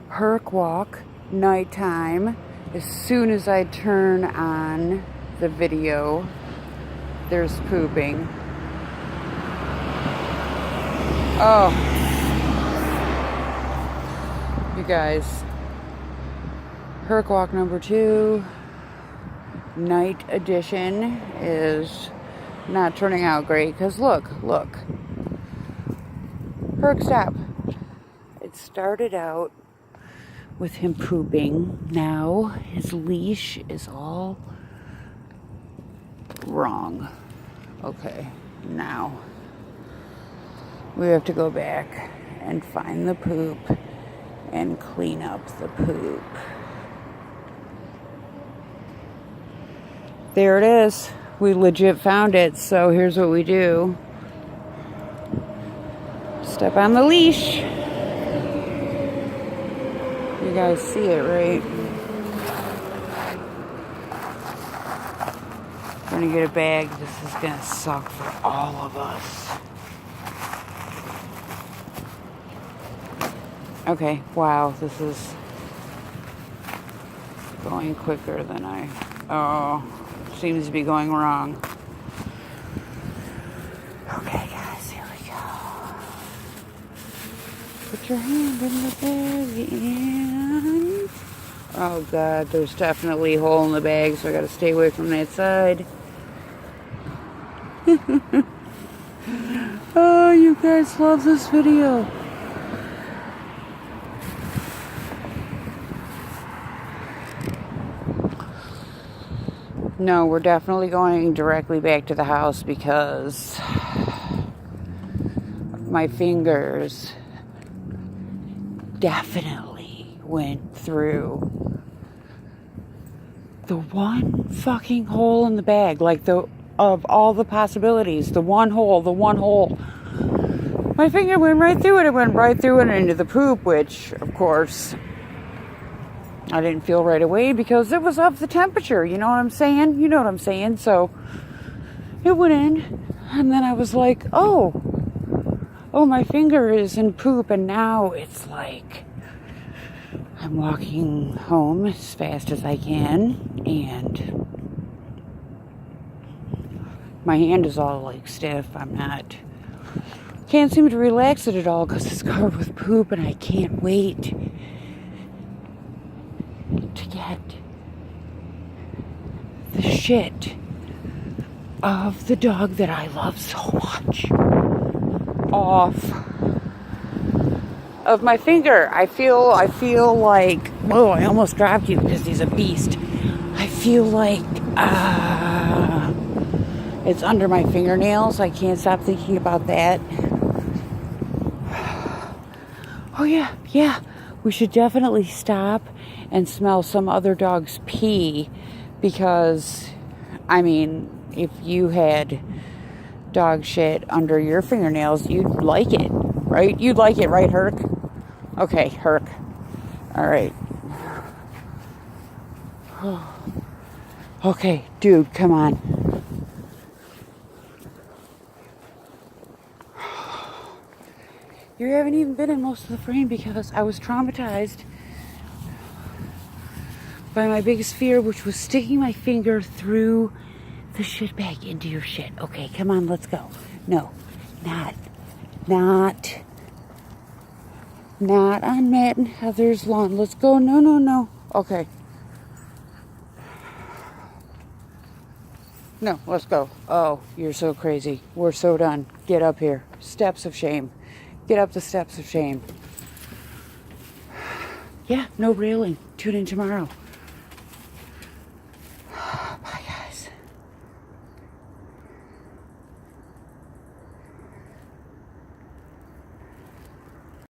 Herc Walk, nighttime. As soon as I turn on the video, there's pooping. Oh, you guys, Herc Walk number 2, night edition, is not turning out great because look, Herc, stop. It started out with him pooping. Now his leash is all wrong. Okay, now we have to go back and find the poop and clean up the poop. There it is. We legit found it, so here's what we do. Step on the leash. You guys see it, right? We're gonna get a bag. This is gonna suck for all of us. Okay, wow, this is going quicker than seems to be going wrong. Okay, guys, here we go. Put your hand in the bag and... Oh, God, there's definitely a hole in the bag, so I gotta stay away from that side. Oh, you guys love this video. No, we're definitely going directly back to the house because my fingers definitely went through the one fucking hole in the bag. Like, of all the possibilities, the one hole. My finger went right through it. It went right through it into the poop, which, of course, I didn't feel right away because it was of the temperature. You know what I'm saying? You know what I'm saying. So it went in, and then I was like, oh, my finger is in poop, and now it's like I'm walking home as fast as I can, and my hand is all like stiff. Can't seem to relax it at all because it's covered with poop, and I can't wait to get the shit of the dog that I love so much off of my finger. I feel like, oh, I almost dropped you because he's a beast. I feel like it's under my fingernails. I can't stop thinking about that. Oh yeah. We should definitely stop and smell some other dog's pee because, I mean, if you had dog shit under your fingernails, you'd like it, right? You'd like it, right, Herc? Okay, Herc. All right. Okay, dude, come on. You haven't even been in most of the frame because I was traumatized by my biggest fear, which was sticking my finger through the shit bag into your shit. Okay, come on, let's go. No, not on Matt and Heather's lawn. Let's go. No. Okay. No, let's go. Oh, you're so crazy. We're so done. Get up here. Steps of shame. Get up the steps of shame. Yeah, no railing. Tune in tomorrow.